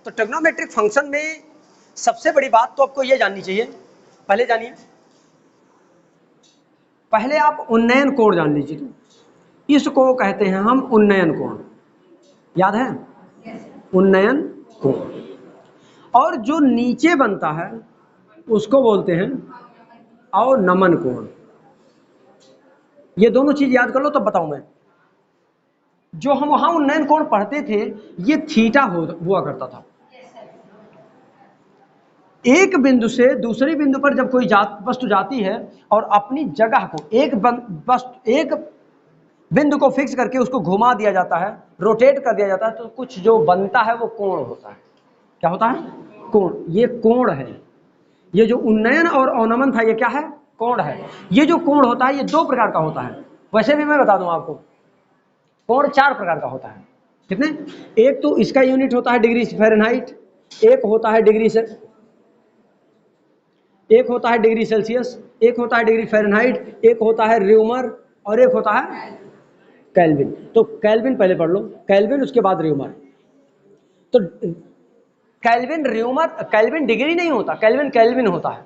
तो trigonometric function में सबसे बड़ी बात तो आपको ये जाननी चाहिए, पहले जानिए, पहले आप उन्नयन कोण जान लीजिए। तो इसको कहते हैं हम उन्नयन कोण, याद है? उन्नयन कोण। और जो नीचे बनता है उसको बोलते हैं अवनमन कोण। ये दोनों चीज याद कर लो तब बताऊं मैं। जो हम वहां उन्नयन कोण पढ़ते थे ये थीटा हुआ करता था। एक बिंदु से दूसरे बिंदु पर जब कोई वस्तु जाती है और अपनी जगह को एक बिंदु को फिक्स करके उसको घुमा दिया जाता है, रोटेट कर दिया जाता है, तो कुछ जो बनता है वो कोण होता है। क्या होता है? कोण। ये कोण है। ये जो उन्नयन और अवनमन था ये क्या है? कोण है। ये जो कोण होता है ये दो प्रकार का होता है। वैसे भी मैं बता दूं आपको, कोण 4 प्रकार का होता है। कितने? एक तो इसका यूनिट होता है डिग्री फ़ारेनहाइट, एक होता है डिग्री सेल्सियस, एक होता है डिग्री फ़ारेनहाइट, एक होता है र्यूमर और एक होता है केल्विन। तो केल्विन पहले पढ़ लो, केल्विन उसके बाद र्यूमर। तो केल्विन र्यूमर, केल्विन डिग्री नहीं होता, केल्विन होता है,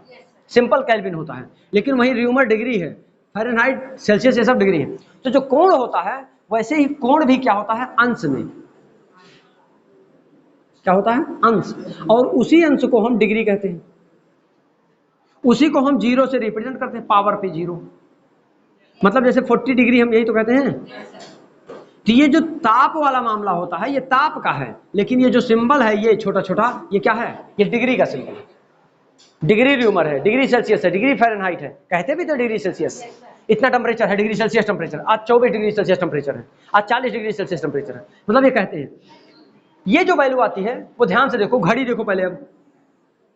सिंपल केल्विन होता है, लेकिन वही र्यूमर डिग्री है, फ़ारेनहाइट सेल्सियस ये सब डिग्री है। तो जो कोण होता है वैसे ही कोण भी क्या होता है? अंश में। क्या होता है? अंश। और उसी अंश को हम डिग्री कहते हैं, उसी को हम 0 से रिप्रेजेंट करते हैं, पावर पे 0। मतलब जैसे 40 डिग्री हम यही तो कहते हैं। तो ये जो ताप वाला मामला होता है ये ताप का है, लेकिन ये जो सिंबल है ये छोटा छोटा ये क्या है? ये डिग्री का सिंबल है। डिग्री र्यूमर है, डिग्री सेल्सियस है, डिग्री फ़ारेनहाइट है, कहते भी तो डिग्री सेल्सियस। इतना टेम्परेचर है, डिग्री सेल्सियस टेम्परेचर, आज 24 डिग्री सेल्सियस टेम्परेचर है, आज 40 डिग्री सेल्सियस टेम्परेचर है, मतलब ये कहते हैं। ये जो वैल्यू आती है वो ध्यान से देखो, घड़ी देखो पहले।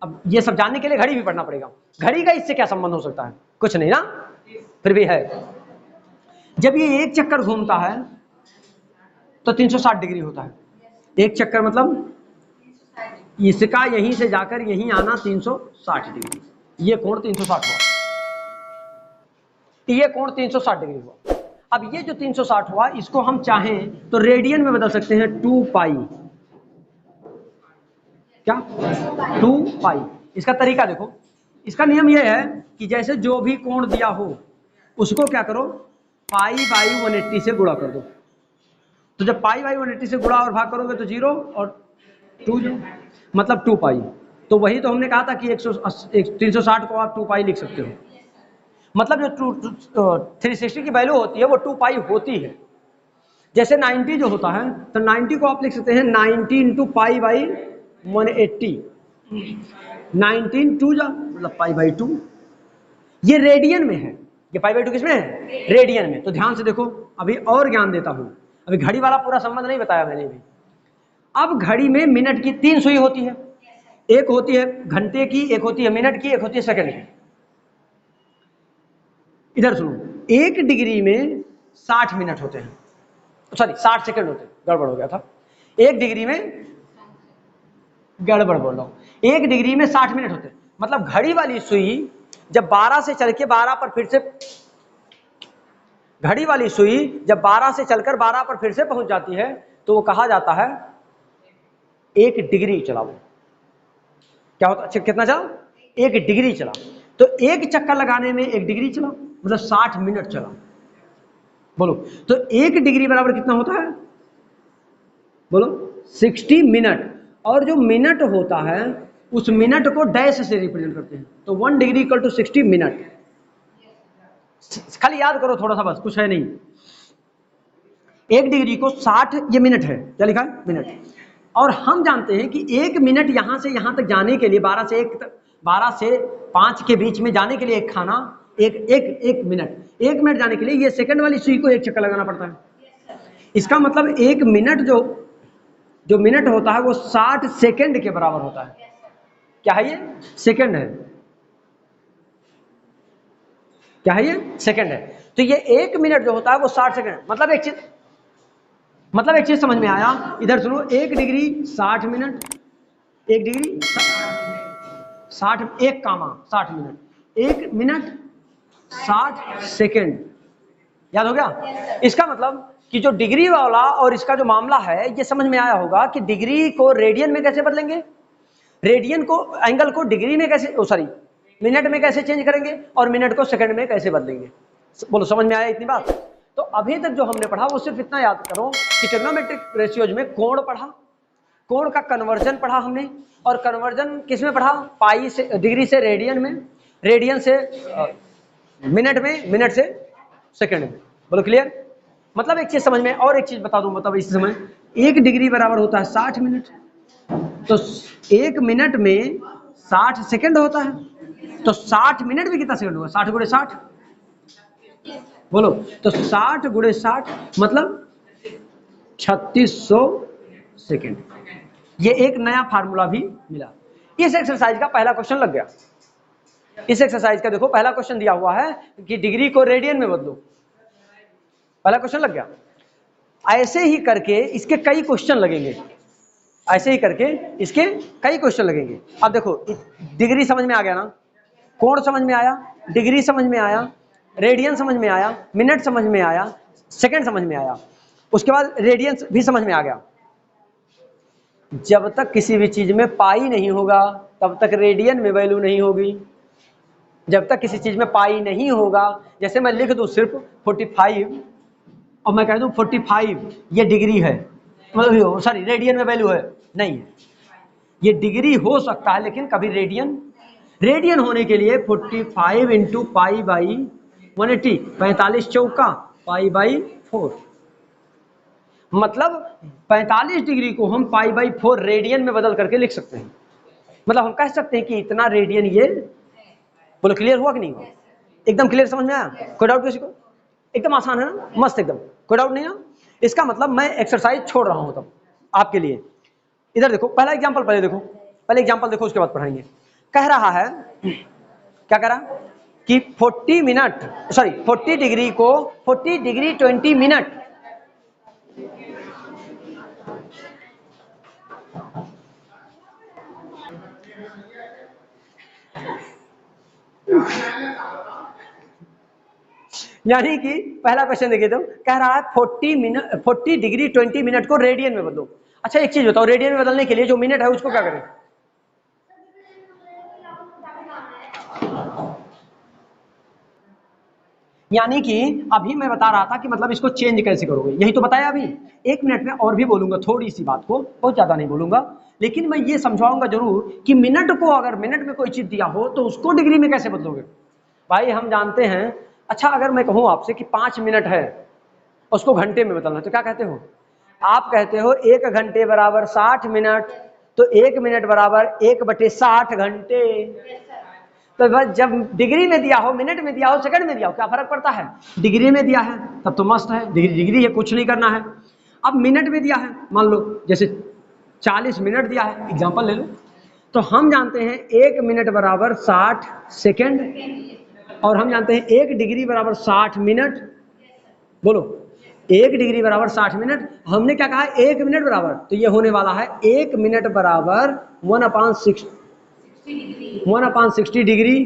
अब ये सब जानने के लिए घड़ी भी पढ़ना पड़ेगा। घड़ी का इससे क्या संबंध हो सकता है? कुछ नहीं ना, फिर भी है। जब ये एक चक्कर घूमता है तो 360 डिग्री होता है। एक चक्कर मतलब इसका यहीं से जाकर यहीं आना 360 डिग्री। ये कोण 360 हुआ, ये कोण 360 डिग्री हुआ। अब ये जो 360 हुआ इसको हम चाहें तो रेडियन में बदल सकते हैं, 2 पाई। क्या? 2 पाई। इसका तरीका देखो, इसका नियम यह है कि जैसे जो भी कोण दिया हो उसको क्या करो, पाई बाई 180 से गुणा कर दो। तो जब पाई बाई 180 से गुणा और भाग करोगे तो 0 और 2 मतलब 2 पाई। तो वही तो हमने कहा था कि 360 को आप 2 पाई लिख सकते हो। मतलब जो 360 की वैल्यू होती है वो 2 पाई होती है। जैसे 90 जो होता है तो 90 को आप लिख सकते हैं 90 इंटू पाई बाई 180, 19 2 जा मतलब पाई बाई 2। ये रेडियन में है, ये पाई बाई 2 किसमें है? रेडियन में। तो ध्यान से देखो, अभी और ज्ञान देता हूं। अभी घड़ी वाला पूरा संबंध नहीं बताया मैंने भी। अब घड़ी में मिनट की 3 सुई होती है, एक होती है घंटे की, एक होती है मिनट की, एक होती है सेकंड की। इधर सुनो, 1 डिग्री में 60 मिनट होते हैं, सॉरी 60 सेकंड होते हैं, गड़बड़ हो गया था। 1 डिग्री में, गड़बड़ बोल रहा हूं, 1 डिग्री में 60 मिनट होते हैं। मतलब घड़ी वाली सुई जब 12 से चल के 12 पर फिर से, घड़ी वाली सुई जब 12 से चलकर 12 पर फिर से पहुंच जाती है तो वो कहा जाता है 1 डिग्री चला। वो क्या होता है? कितना चला? 1 डिग्री चला। तो एक चक्कर लगाने में 1 डिग्री चला, मतलब 60 मिनट चला। बोलो, तो 1 डिग्री बराबर कितना होता है? बोलो, 60 मिनट। और जो मिनट होता है उस मिनट को डैश से रिप्रेजेंट करते हैं, तो 1 डिग्री इक्वल टू 60 मिनट। खाली याद करो थोड़ा सा, बस कुछ है नहीं। 1 डिग्री को 60, ये मिनट है, क्या लिखा है? मिनट। और हम जानते हैं कि 1 मिनट यहां से यहां तक जाने के लिए 12 से 1 तक, 12 से 5 के बीच में जाने के लिए एक खाना, एक मिनट, 1 मिनट जाने के लिए ये सेकंड वाली सुई को 1 चक्कर लगाना पड़ता है। इसका मतलब 1 मिनट जो मिनट होता है वो 60 सेकंड के बराबर होता है। क्या है ये? सेकंड है। क्या है ये? सेकंड है। तो ये 1 मिनट जो होता है वो 60 सेकंड। मतलब एक चीज समझ में आया? इधर सुनो, 1 डिग्री 60 मिनट, 1 डिग्री 60, 1 कामा 60 मिनट, 1 मिनट 60 सेकंड। याद हो गया? इसका मतलब कि जो डिग्री वाला और इसका जो मामला है ये समझ में आया होगा कि डिग्री को रेडियन में कैसे बदलेंगे, रेडियन को एंगल को डिग्री में कैसे सॉरी मिनट में कैसे चेंज करेंगे और मिनट को सेकंड में कैसे बदलेंगे। बोलो समझ में आया इतनी बात? तो अभी तक जो हमने पढ़ा वो सिर्फ इतना याद करो कि ट्रिग्नोमेट्रिक रेशियोज में कोण पढ़ा, कोण का कन्वर्जन पढ़ा हमने, और कन्वर्जन किस में पढ़ा, पाई से डिग्री से रेडियन में, रेडियन से मिनट में, मिनट से सेकंड में। बोलो क्लियर? मतलब एक चीज समझ में, और एक चीज बता दूं, मतलब इस समय 1 डिग्री बराबर होता है 60 मिनट, तो 1 मिनट में 60 सेकंड होता है, तो 60 मिनट में कितना सेकंड होगा, 60 गुणे 60, बोलो तो 60 गुणे 60 मतलब 3600 सेकंड। ये एक नया फार्मूला भी मिला। इस एक्सरसाइज का पहला क्वेश्चन लग गया। इस एक्सरसाइज का देखो पहला क्वेश्चन दिया हुआ है कि डिग्री को रेडियन में बदलो, पहला क्वेश्चन लग गया। ऐसे ही करके इसके कई क्वेश्चन लगेंगे, ऐसे ही करके इसके कई क्वेश्चन लगेंगे। अब देखो डिग्री समझ में आ गया ना, कोण समझ में आया, डिग्री समझ में आया, रेडियन समझ में आया, मिनट समझ में आया, सेकंड समझ में आया, उसके बाद रेडियन भी समझ में आ गया। जब तक किसी भी चीज में पाई नहीं होगा तब तक रेडियन में वैल्यू नहीं होगी। जब तक किसी चीज में पाई नहीं होगा, जैसे मैं लिख दूं सिर्फ 45 और मैं कह दूं 45 ये डिग्री है, मतलब सॉरी रेडियन में वैल्यू है, नहीं है, ये डिग्री हो सकता है लेकिन कभी रेडियन, रेडियन होने के लिए 45 इंटू पाई बाई 180, 45 चौका पाई बाई 4, मतलब 45 डिग्री को हम पाई बाई 4 रेडियन में बदल करके लिख सकते हैं। मतलब हम कह सकते हैं कि इतना रेडियन ये। बोलो क्लियर हुआ कि नहीं हुआ? एकदम क्लियर समझ में आया? कोई डाउट किसी को? एकदम आसान है ना, मस्त एकदम, कोई डाउट नहीं ना? इसका मतलब मैं एक्सरसाइज छोड़ रहा हूं तब आपके लिए। इधर देखो पहला एग्जांपल, पहले देखो, पहले एग्जांपल देखो उसके बाद पढ़ाएंगे। कह रहा है, क्या कह रहा कि 40 मिनट सॉरी 40 डिग्री को 40 डिग्री 20 मिनट यानी कि पहला क्वेश्चन देखिए, तो कह रहा है 40 डिग्री 20 मिनट को रेडियन में बदलो। अच्छा एक चीज बताओ, रेडियन में बदलने के लिए जो मिनट है उसको क्या करें? यानी कि अभी मैं बता रहा था कि मतलब इसको चेंज कैसे करोगे, यही तो बताया अभी। 1 मिनट में और भी बोलूंगा थोड़ी सी बात को, बहुत ज्यादा नहीं बोलूंगा, लेकिन मैं ये समझाऊंगा जरूर कि मिनट को अगर मिनट में कोई चीज दिया हो तो उसको डिग्री में कैसे बदलोगे। भाई हम जानते हैं, अच्छा अगर मैं कहूं आपसे कि 5 मिनट है उसको घंटे में बदलना, तो क्या कहते हो? आप कहते हो 1 घंटे बराबर 60 मिनट, तो 1 मिनट बराबर 1/60 घंटे। तो बस जब डिग्री में दिया हो, मिनट में दिया हो, सेकंड में दिया हो, क्या फर्क पड़ता है? डिग्री में दिया है तब तो मस्त है, डिग्री डिग्री है, कुछ नहीं करना है। अब मिनट में दिया है, मान लो जैसे 40 मिनट दिया है, एग्जांपल ले लो, तो हम जानते हैं 1 मिनट बराबर 60 सेकंड, और हम जानते हैं 1 डिग्री बराबर 60 मिनट। बोलो 1 डिग्री बराबर 60 मिनट, हमने क्या कहा 1 मिनट बराबर, तो ये होने वाला है 1 मिनट बराबर 1/60 डिग्री।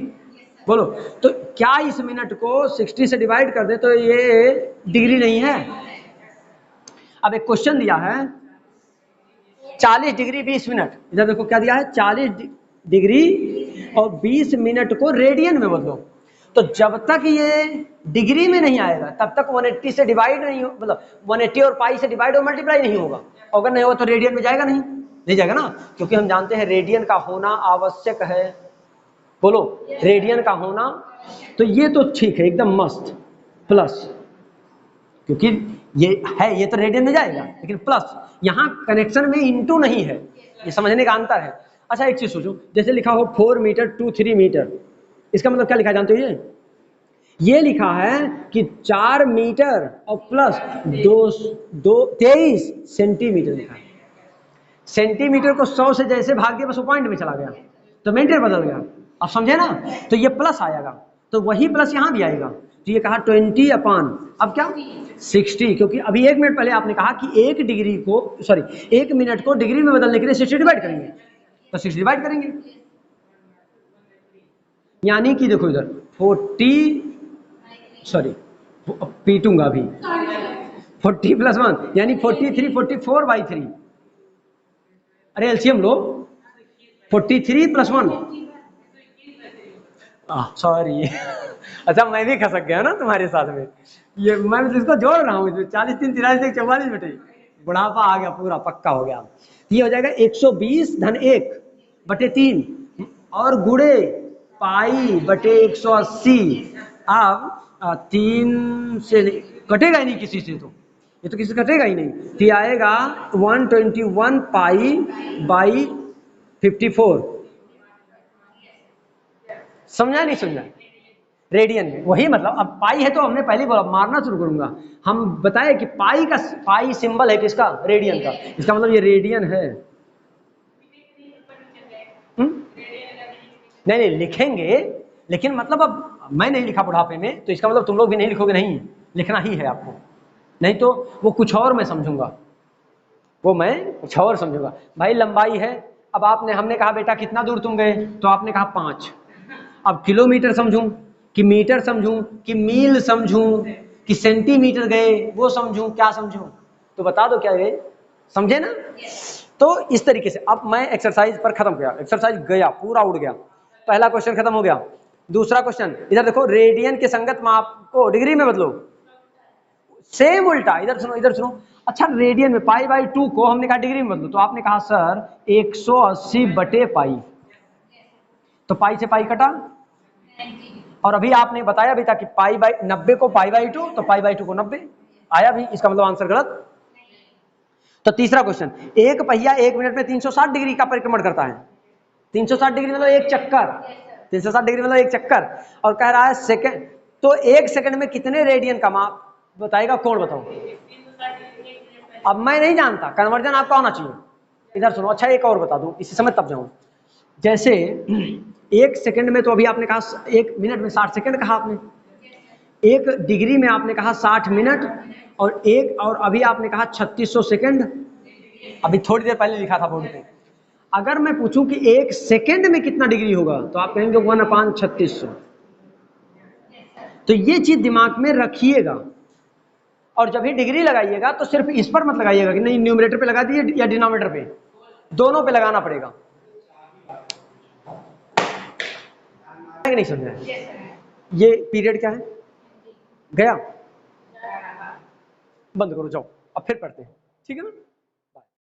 बोलो तो क्या इस मिनट को 60 से डिवाइड कर दे तो ये डिग्री नहीं है? अब एक क्वेश्चन दिया है 40 डिग्री 20 मिनट, इधर देखो क्या दिया है, 40 डिग्री और 20 मिनट को रेडियन में बदलो। तो जब तक ये डिग्री में नहीं आएगा तब तक 180 से डिवाइड नहीं हो, मतलब 180 और पाई से डिवाइड और मल्टीप्लाई नहीं होगा। अगर नहीं होगा तो रेडियन में जाएगा नहीं, नहीं जाएगा ना, क्योंकि हम जानते हैं रेडियन का होना आवश्यक है। बोलो रेडियन का होना, तो ये तो ठीक है एकदम मस्त, प्लस क्योंकि ये है, ये तो रेडियन में जाएगा, लेकिन प्लस यहाँ कनेक्शन में इंटू नहीं है, ये समझने का अंतर है। अच्छा एक चीज सोचो, जैसे लिखा हो 4 मीटर टू 3 मीटर, इसका मतलब क्या लिखा जानते हो? ये लिखा है कि 4 मीटर और प्लस 23 सेंटीमीटर लिखा है। सेंटीमीटर को 100 से जैसे भाग दिया बस वो पॉइंट में चला गया, तो मीटर बदल गया। आप समझे ना? तो ये प्लस आएगा, तो वही प्लस यहाँ भी आएगा। तो ये कहा 20 अपान अब क्या 60, क्योंकि अभी 1 मिनट पहले आपने कहा कि 1 डिग्री को सॉरी 1 मिनट को डिग्री में बदलने के लिए 60 डिवाइड करेंगे, तो 60 डिवाइड करेंगे। यानी कि देखो इधर 40 सॉरी पीटूंगा भी। 40 + 1 यानी 43, 44/3। अरे एलसीएम लो, 43 + 1, सॉरी। अच्छा मैं भी खसक गया ना तुम्हारे साथ में, ये मैं इसको जोड़ रहा हूँ, 40 3 43 44 बेटे, बुढ़ापा आ गया पूरा, पक्का हो गया। ये हो जाएगा 120 धन 1/3 और गुड़े पाई बटे 180। अब 3 से कटेगा ही नहीं किसी से, तो ये तो किसी से कटेगा ही नहीं, तो ये आएगा 121 π/54। समझा नहीं समझा? रेडियन में वही मतलब, अब पाई है तो हमने पहले बोला मारना शुरू करूंगा। हम बताए कि पाई सिंबल है किसका? रेडियन का, इसका मतलब ये रेडियन है। नहीं नहीं लिखेंगे, लेकिन मतलब अब मैं नहीं लिखा बुढ़ापे में, तो इसका मतलब तुम लोग भी नहीं लिखोगे, नहीं लिखना ही है आपको, नहीं तो वो कुछ और मैं समझूंगा, वो मैं कुछ और समझूंगा। भाई लंबाई है, अब आपने हमने कहा बेटा कितना दूर तुम गए, तो आपने कहा 5। अब किलोमीटर समझूं कि मीटर समझूं कि मील समझूं कि सेंटीमीटर गए वो समझूं, क्या समझूं? तो बता दो क्या गए, समझे ना? तो इस तरीके से अब मैं एक्सरसाइज पर खत्म किया, एक्सरसाइज गया पूरा उड़ गया, पहला क्वेश्चन खत्म हो गया। दूसरा क्वेश्चन इधर देखो, रेडियन के संगत माप को डिग्री में बदलो, सेम उल्टा, इधर सुनो इधर सुनो। अच्छा रेडियन में π/2 को हमने कहा डिग्री में बदलो, तो आपने कहा सर 180/π, तो पाई से पाई कटा, और अभी आपने बताया भी था कि π/90 को π/2, तो π/2 को 90 आया भी, इसका मतलब आंसर गलत। तो तीसरा क्वेश्चन, एक पहिया 1 मिनट में 360 डिग्री का परिक्रमण करता है, 360 डिग्री मतलब एक चक्कर, 360 डिग्री मतलब एक चक्कर, और कह रहा है सेकंड, तो एक सेकंड में कितने रेडियन का माप बताएगा, कौन बताओ? अब मैं नहीं जानता, कन्वर्जन आपका होना चाहिए। इधर सुनो, अच्छा एक और बता दूं, इसी समय तब जाऊं, जैसे एक सेकंड में, तो अभी आपने कहा 1 मिनट में 60 सेकंड कहा आपने, एक डिग्री में आपने कहा 60 मिनट, और अभी आपने कहा 3600 सेकंड, अभी थोड़ी देर पहले लिखा था बोर्ड पे। अगर मैं पूछूं कि एक सेकंड में कितना डिग्री होगा, तो आप कहेंगे 1/3600। तो ये चीज दिमाग में रखिएगा, और जब ही डिग्री लगाइएगा तो सिर्फ इस पर मत लगाइएगा कि नहीं न्यूमरेटर पे लगा दिए या डिनोमिनेटर पे, दोनों पे लगाना पड़ेगा। नहीं समझा? ये पीरियड क्या है? गया, बंद करो जाओ, अब फिर पढ़ते हैं, ठीक है ना?